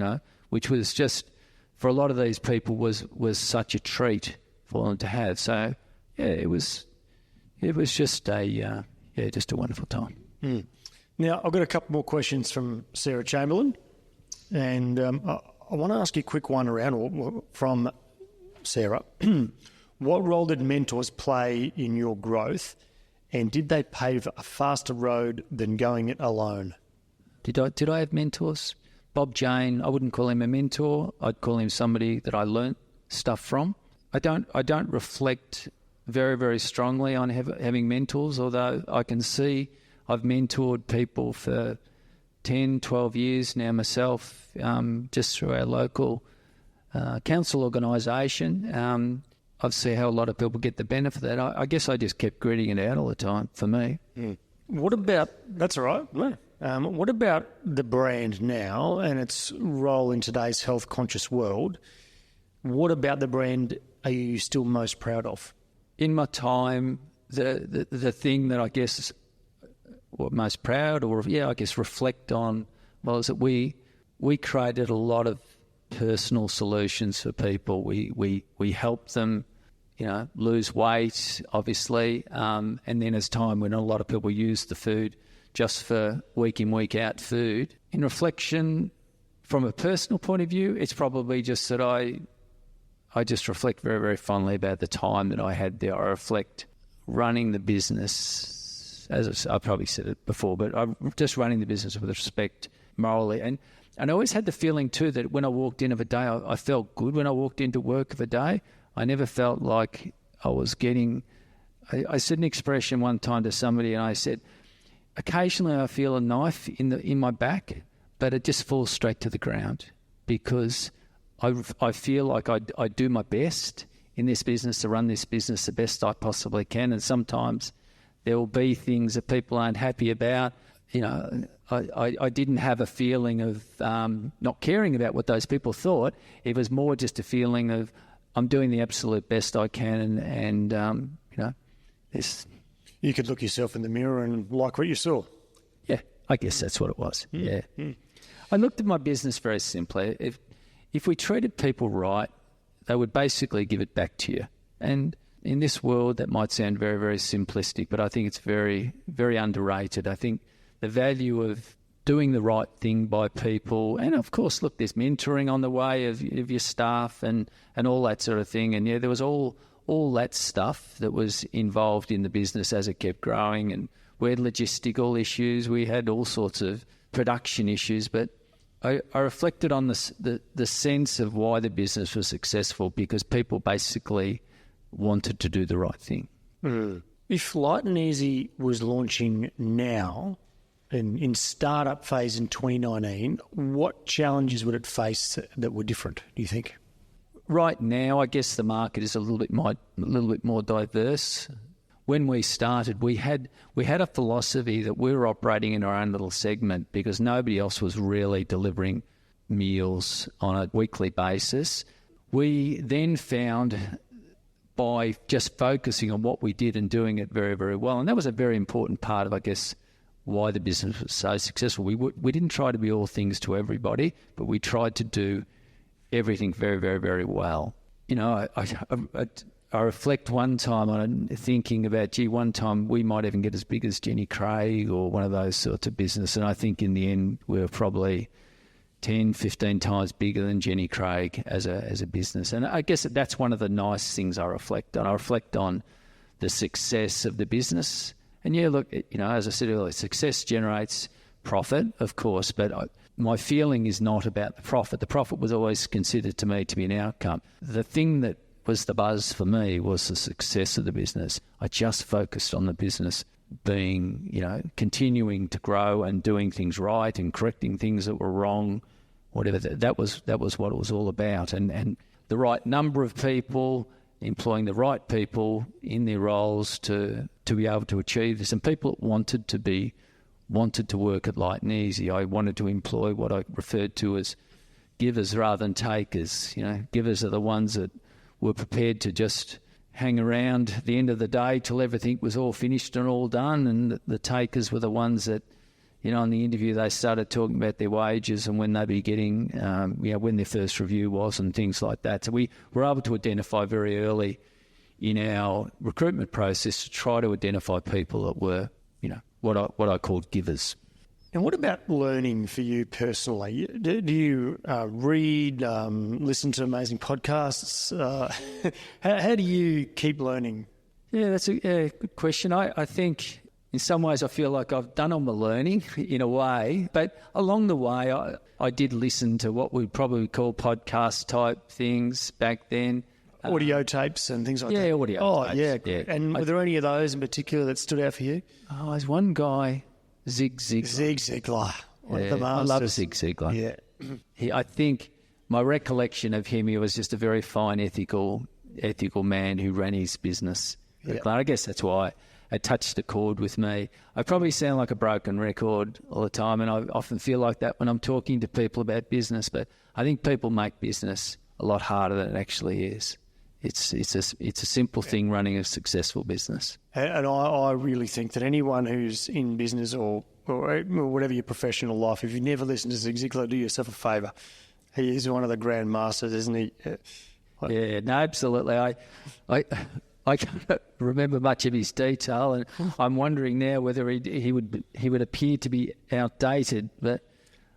which was just, for a lot of these people, was such a treat for them to have. So yeah, it was just a wonderful time. Now, I've got a couple more questions from Sarah Chamberlain, and I want to ask you a quick one from Sarah. What role did mentors play in your growth, and did they pave a faster road than going it alone? Did I have mentors? Bob-Jane, I wouldn't call him a mentor. I'd call him somebody that I learnt stuff from. I don't reflect very, very strongly on having mentors, although I can see I've mentored people for 10, 12 years now myself, just through our local council organisation. I've seen how a lot of people get the benefit of that. I guess I just kept gritting it out all the time for me. What about, that's all right, what about the brand now and its role in today's health-conscious world? What about the brand are you still most proud of? In my time, the thing that I guess what most proud, or I guess reflect on, is that we created a lot of personal solutions for people. We helped them, lose weight, obviously, and then as time went on, a lot of people used the food just for week in, week out food. In reflection, from a personal point of view, it's probably just that I I just reflect very, very fondly about the time that I had there. I reflect running the business, as I probably said it before, but I'm just running the business with respect morally. And I always had the feeling too that when I walked in of a day, I felt good when I walked into work of a day. I never felt like I was getting... I said an expression one time to somebody, and I said, occasionally I feel a knife in my back, but it just falls straight to the ground because I feel like I do my best in this business to run this business the best I possibly can, and sometimes there will be things that people aren't happy about. You know, I didn't have a feeling of not caring about what those people thought. It was more just a feeling of I'm doing the absolute best I can, and you know, this. You could look yourself in the mirror and like what you saw. Yeah, I guess that's what it was. Yeah. I looked at my business very simply. If we treated people right, they would basically give it back to you. And in this world, that might sound very, very simplistic, but I think it's very, very underrated. I think the value of doing the right thing by people, and of course, look, there's mentoring on the way of your staff and all that sort of thing. And yeah, there was all that stuff that was involved in the business as it kept growing, and we had logistical issues, we had all sorts of production issues, but I reflected on the sense of why the business was successful because people basically wanted to do the right thing. If Lite and Easy was launching now in startup phase in 2019, what challenges would it face that were different, do you think? Right now, I guess the market is a little bit more diverse. When we started, we had a philosophy that we were operating in our own little segment because nobody else was really delivering meals on a weekly basis. We then found by just focusing on what we did and doing it very, very well, and that was a very important part of, I guess, why the business was so successful. We didn't try to be all things to everybody, but we tried to do everything very, very, very well. You know, I reflect one time on thinking about, one time we might even get as big as Jenny Craig or one of those sorts of business. And I think in the end, we were probably 10, 15 times bigger than Jenny Craig as a business. And I guess that's one of the nice things I reflect on. I reflect on the success of the business. And yeah, look, you know, as I said earlier, success generates profit, of course, but my feeling is not about the profit. The profit was always considered to me to be an outcome. The thing that was the buzz for me was the success of the business. I just focused on the business being, you know, continuing to grow and doing things right and correcting things that were wrong, whatever. That was what it was all about. And the right number of people, employing the right people in their roles to be able to achieve this. And people wanted to work at Lite and Easy. I wanted to employ what I referred to as givers rather than takers. You know, givers are the ones that were prepared to just hang around at the end of the day till everything was all finished and all done, and the takers were the ones that, you know, in the interview they started talking about their wages and when they'd be getting, when their first review was and things like that. So we were able to identify very early in our recruitment process to try to identify people that were, you know, what I called givers. And what about learning for you personally? Do you read, listen to amazing podcasts? How do you keep learning? Yeah, that's a good question. I think in some ways I feel like I've done all my learning in a way, but along the way I did listen to what we'd probably call podcast type things back then. Audio tapes and things like that? Yeah, audio tapes. Yeah. And were there any of those in particular that stood out for you? Oh, there's one guy, Zig Ziglar. Zig Ziglar. I love Zig Ziglar. Yeah. I think my recollection of him, he was just a very fine, ethical man who ran his business. Yeah. I guess that's why it touched a chord with me. I probably sound like a broken record all the time, and I often feel like that when I'm talking to people about business, but I think people make business a lot harder than it actually is. It's a simple thing, running a successful business. And I really think that anyone who's in business or whatever your professional life, if you never listen to Zig Ziglar, do yourself a favour. He is one of the grand masters, isn't he? Yeah, no, absolutely. I can't remember much of his detail, and I'm wondering now whether he would appear to be outdated. But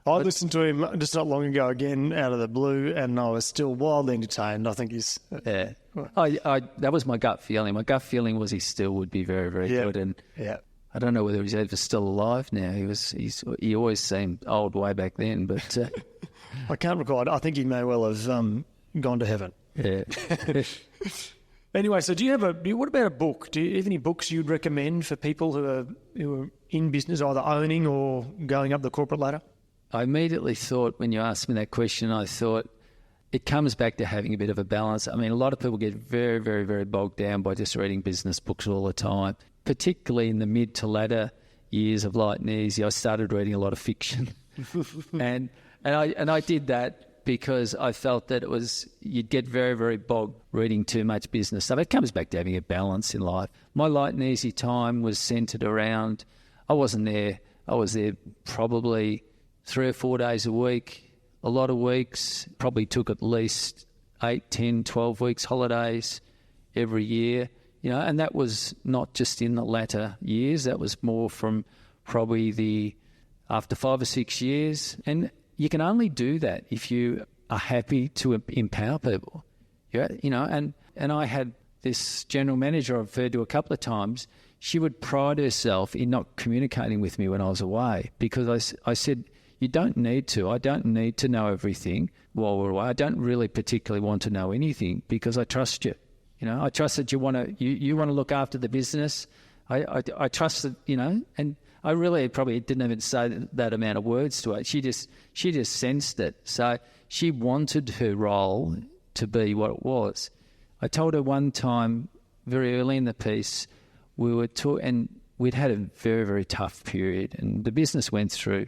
I listened to him just not long ago again out of the blue, and I was still wildly entertained. I think he's... Yeah. That was my gut feeling. My gut feeling was he still would be very, very good. And I don't know whether he's ever still alive now. He always seemed old way back then, but... I can't recall. I think he may well have gone to heaven. Yeah. Anyway, so what about a book? Do you have any books you'd recommend for people who are in business, either owning or going up the corporate ladder? I immediately thought, when you asked me that question, I thought it comes back to having a bit of a balance. I mean, a lot of people get very, very, very bogged down by just reading business books all the time, particularly in the mid to latter years of Light and Easy. I started reading a lot of fiction. and I did that because I felt that you'd get very, very bogged reading too much business stuff. It comes back to having a balance in life. My Light and Easy time was centred around, I wasn't there. I was there probably 3 or 4 days a week. A lot of weeks, probably took at least 8, 10, 12 weeks holidays every year. And that was not just in the latter years. That was more from probably after 5 or 6 years. And you can only do that if you are happy to empower people. And I had this general manager I've referred to a couple of times. She would pride herself in not communicating with me when I was away, because I said, you don't need to. I don't need to know everything while we're away. I don't really particularly want to know anything, because I trust you. I trust that you want to look after the business. I trust that, and I really probably didn't even say that amount of words to her. She just sensed it. So she wanted her role to be what it was. I told her one time, very early in the piece, and we'd had a very, very tough period, and the business went through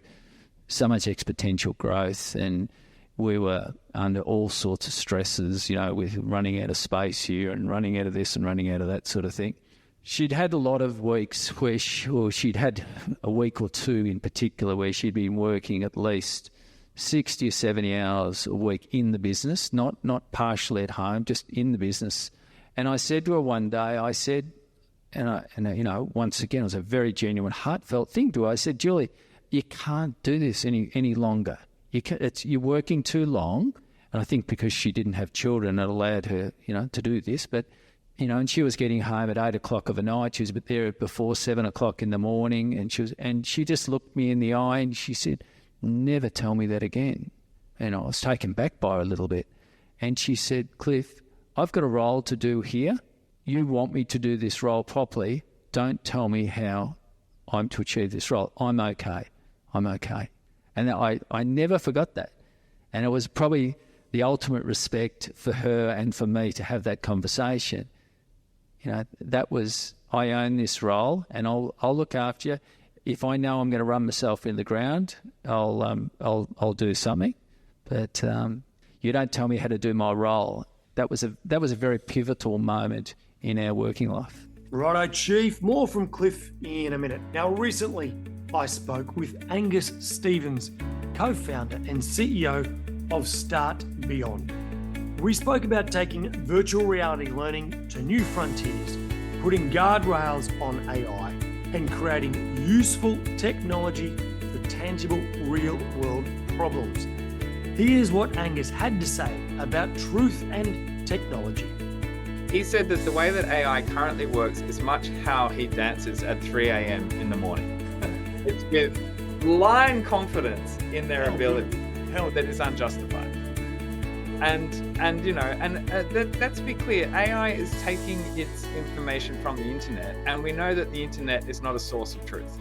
so much exponential growth, and we were under all sorts of stresses, with running out of space here and running out of this and running out of that sort of thing. She'd had a lot of weeks where she'd had a week or two in particular where she'd been working at least 60 or 70 hours a week in the business, not partially at home, just in the business. And I said to her one day, once again, it was a very genuine, heartfelt thing to her. I said, Julie, you can't do this any longer. You're working too long. And I think because she didn't have children, it allowed her, to do this. But, and she was getting home at 8 o'clock of a night. She was there before 7 o'clock in the morning. And she just looked me in the eye and she said, never tell me that again. And I was taken back by her a little bit. And she said, Cliff, I've got a role to do here. You want me to do this role properly. Don't tell me how I'm to achieve this role. I'm okay. And I never forgot that. And it was probably the ultimate respect for her and for me to have that conversation. That was, I own this role and I'll look after you. If I know I'm going to run myself in the ground, I'll do something. But you don't tell me how to do my role. That was a very pivotal moment in our working life. Righto, Chief. More from Cliff in a minute. Now, recently I spoke with Angus Stevens, co-founder and CEO of Start Beyond. We spoke about taking virtual reality learning to new frontiers, putting guardrails on AI, and creating useful technology for tangible real-world problems. Here's what Angus had to say about truth and technology. He said that the way that AI currently works is much how he dances at 3 a.m. in the morning. It's with blind confidence in their ability that is unjustified. Let's be clear, AI is taking its information from the internet, and we know that the internet is not a source of truth.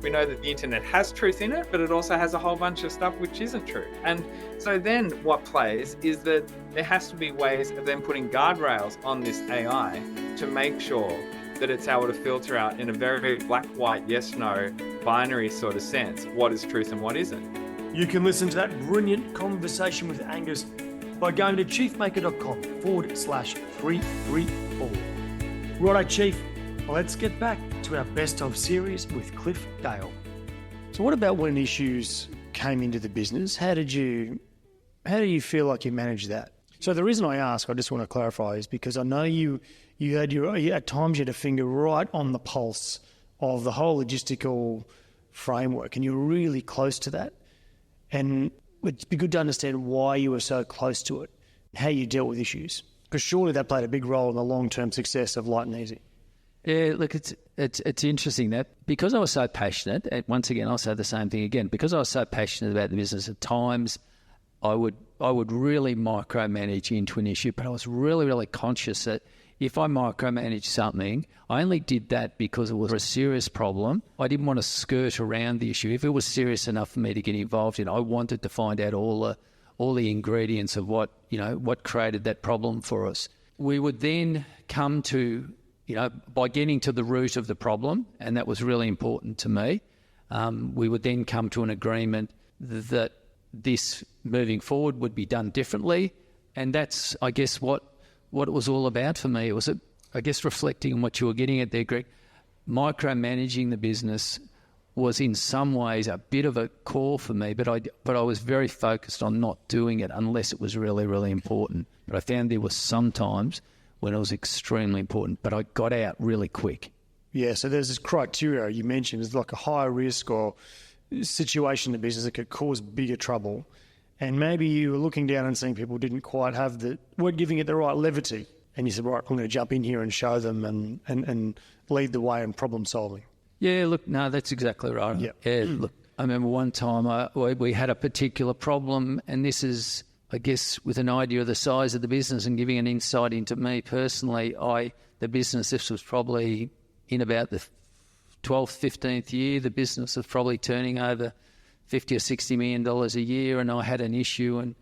We know that the internet has truth in it, but it also has a whole bunch of stuff which isn't true. And so then what plays is that there has to be ways of then putting guardrails on this AI to make sure that it's able to filter out in a very, very black, white, yes, no, binary sort of sense, what is truth and what isn't. You can listen to that brilliant conversation with Angus by going to chiefmaker.com/334. Righto, Chief. Let's get back to our best of series with Cliff Gale. So what about when issues came into the business? How do you feel like you managed that? So the reason I ask, I just want to clarify, is because I know you at times you had a finger right on the pulse of the whole logistical framework, and you were really close to that. And it'd be good to understand why you were so close to it, how you dealt with issues. Because surely that played a big role in the long-term success of Lite and Easy. Yeah, look, it's interesting that because I was so passionate, and once again, I'll say the same thing again, because I was so passionate about the business, at times I would really micromanage into an issue, but I was really, really conscious that if I micromanaged something, I only did that because it was a serious problem. I didn't want to skirt around the issue. If it was serious enough for me to get involved in, I wanted to find out all the ingredients of what created that problem for us. We would then come to, by getting to the root of the problem, and that was really important to me, we would then come to an agreement that this moving forward would be done differently. And that's, I guess, what it was all about for me. It was, I guess, reflecting on what you were getting at there, Greg. Micromanaging the business was in some ways a bit of a core for me, but I was very focused on not doing it unless it was really, really important. But I found there were some times when it was extremely important, but I got out really quick. Yeah, so there's this criteria you mentioned. It's like a high risk or situation in the business that could cause bigger trouble. And maybe you were looking down and seeing people didn't quite have weren't giving it the right levity. And you said, right, I'm going to jump in here and show them and lead the way in problem solving. Yeah, look, no, that's exactly right. Yeah, look, I remember one time we had a particular problem, and this is, I guess, with an idea of the size of the business and giving an insight into me personally, the business, this was probably in about the 12th, 15th year, the business was probably turning over $50 or $60 million a year, and I had an issue and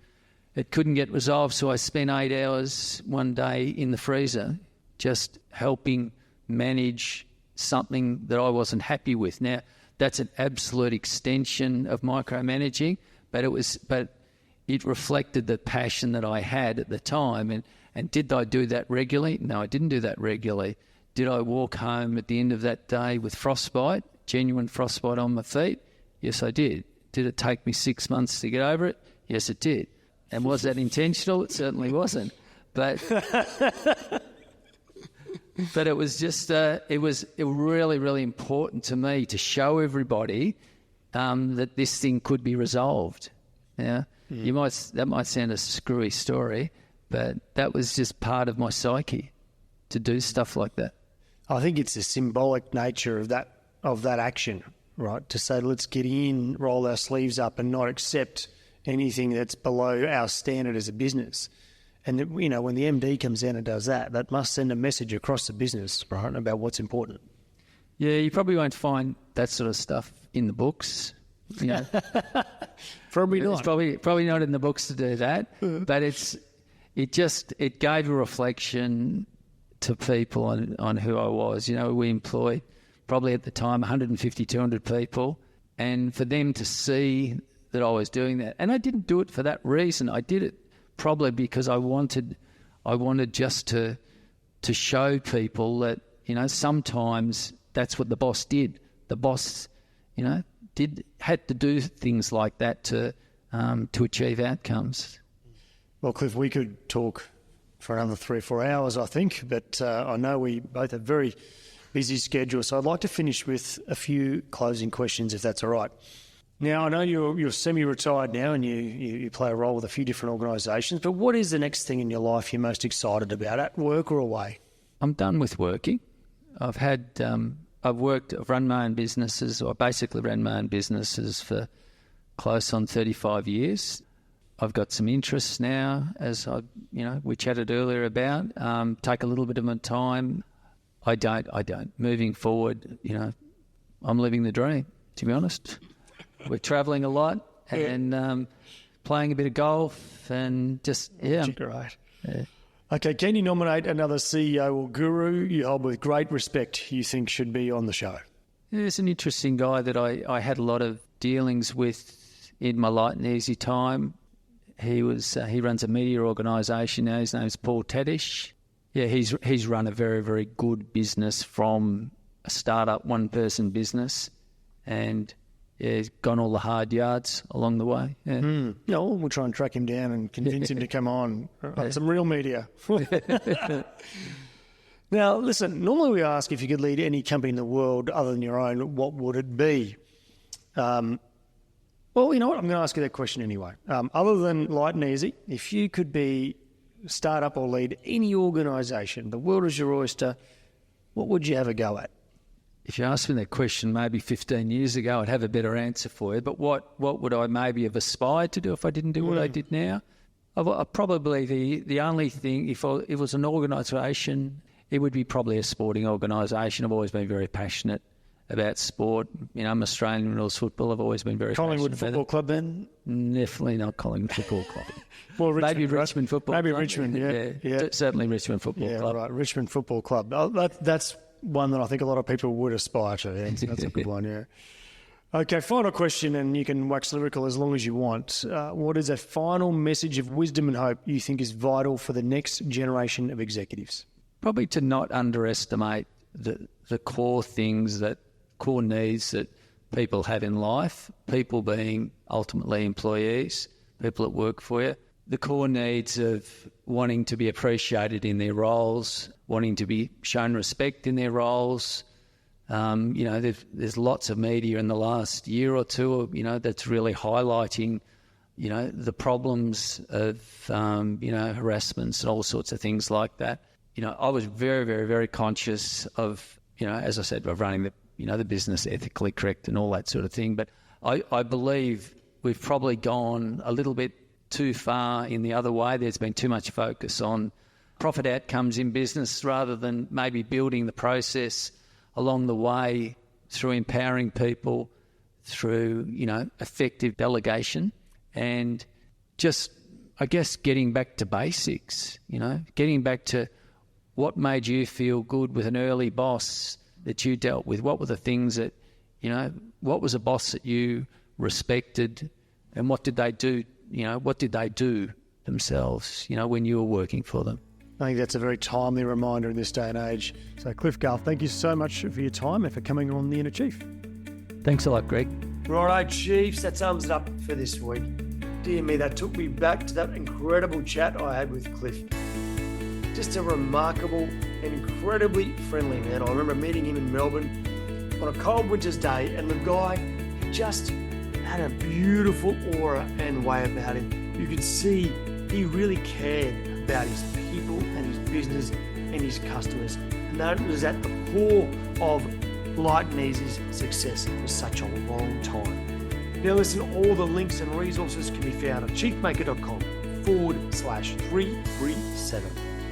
it couldn't get resolved. So I spent 8 hours one day in the freezer just helping manage something that I wasn't happy with. Now, that's an absolute extension of micromanaging, but it reflected the passion that I had at the time. And did I do that regularly? No, I didn't do that regularly. Did I walk home at the end of that day with frostbite, genuine frostbite on my feet? Yes, I did. Did it take me 6 months to get over it? Yes, it did. And was that intentional? It certainly wasn't. But it was just it was really, really important to me to show everybody that this thing could be resolved. Yeah, that might sound a screwy story, but that was just part of my psyche to do stuff like that. I think it's the symbolic nature of that action, right? To say, let's get in, roll our sleeves up, and not accept anything that's below our standard as a business. And when the MD comes in and does that, that must send a message across the business, right, about what's important. Yeah, you probably won't find that sort of stuff in the books. Probably not. It's probably not in the books to do that, but it gave a reflection to people on who I was. We employed probably at the time 150, 200 people, and for them to see that I was doing that. And I didn't do it for that reason. I did it probably because I wanted just to show people that, sometimes that's what the boss did. The boss, had to do things like that to achieve outcomes. Well, Cliff, we could talk for another 3 or 4 hours, I think, but I know we both have very busy schedules, so I'd like to finish with a few closing questions, if that's all right. Now, I know you're semi-retired now and you play a role with a few different organisations, but what is the next thing in your life you're most excited about, at work or away? I'm done with working. I've run my own businesses, or basically ran my own businesses for close on 35 years. I've got some interests now, as we chatted earlier about. Take a little bit of my time. I don't. Moving forward, I'm living the dream, to be honest. We're travelling a lot and playing a bit of golf and just, yeah. Great. Yeah. Okay, can you nominate another CEO or guru you hold with great respect you think should be on the show? There's an interesting guy that I had a lot of dealings with in my Lite and Easy time. He runs a media organisation now. His name's Paul Tadish. Yeah, he's run a very, very good business from a startup one-person business, and he's gone all the hard yards along the way. Yeah. We'll try and track him down and convince him to come on some real media. Now, listen, normally we ask if you could lead any company in the world other than your own, what would it be? Well, you know what? I'm going to ask you that question anyway. Other than Light and Easy, if you could be start up or lead any organisation, the world is your oyster, what would you have a go at? If you asked me that question maybe 15 years ago, I'd have a better answer for you. But what would I maybe have aspired to do if I didn't do what I did now? Probably the only thing, if it was an organisation, it would be probably a sporting organisation. I've always been very passionate about sport. You know, I'm Australian rules football. I've always been very Collingwood passionate Football Club then? Definitely not Collingwood Football Club. Well, Maybe Richmond Football Maybe Club. Richmond, yeah. Certainly Richmond Football Club. Right, Richmond Football Club. That's one that I think a lot of people would aspire to. That's a good one, yeah. Okay, final question, and you can wax lyrical as long as you want. What is a final message of wisdom and hope you think is vital for the next generation of executives? Probably to not underestimate the core core needs that people have in life, people being ultimately employees, people that work for you. The core needs of wanting to be appreciated in their roles, wanting to be shown respect in their roles. There's lots of media in the last year or two, that's really highlighting, the problems of, harassments and all sorts of things like that. I was very, very, very conscious of, as I said, of running the business ethically correct and all that sort of thing. But I believe we've probably gone a little bit too far in the other way. There's been too much focus on profit outcomes in business rather than maybe building the process along the way through empowering people, through, effective delegation, and just, I guess, getting back to basics, getting back to what made you feel good with an early boss that you dealt with. What were the things that, what was a boss that you respected, and what did they do, what did they do themselves, when you were working for them? I think that's a very timely reminder in this day and age. So, Cliff Gale, thank you so much for your time and for coming on The Inner Chief. Thanks a lot, Greg. Righto, Chiefs, that sums it up for this week. Dear me, that took me back to that incredible chat I had with Cliff. Just a remarkable and incredibly friendly man. I remember meeting him in Melbourne on a cold winter's day, and the guy just had a beautiful aura and way about him. You could see he really cared about his people and his business and his customers. And that was at the core of Light and Easy's success for such a long time. Now listen, all the links and resources can be found at chiefmaker.com/337.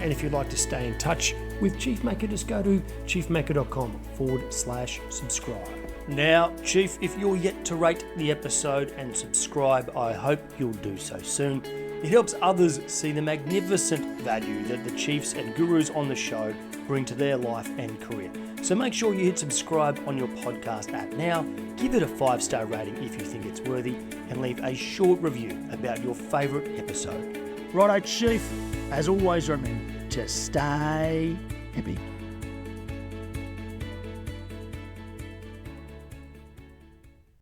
And if you'd like to stay in touch with Chiefmaker, just go to chiefmaker.com/subscribe. Now, Chief, if you're yet to rate the episode and subscribe, I hope you'll do so soon. It helps others see the magnificent value that the chiefs and gurus on the show bring to their life and career. So make sure you hit subscribe on your podcast app now, give it a 5-star rating if you think it's worthy, and leave a short review about your favourite episode. Righto, Chief, as always, remember to stay happy.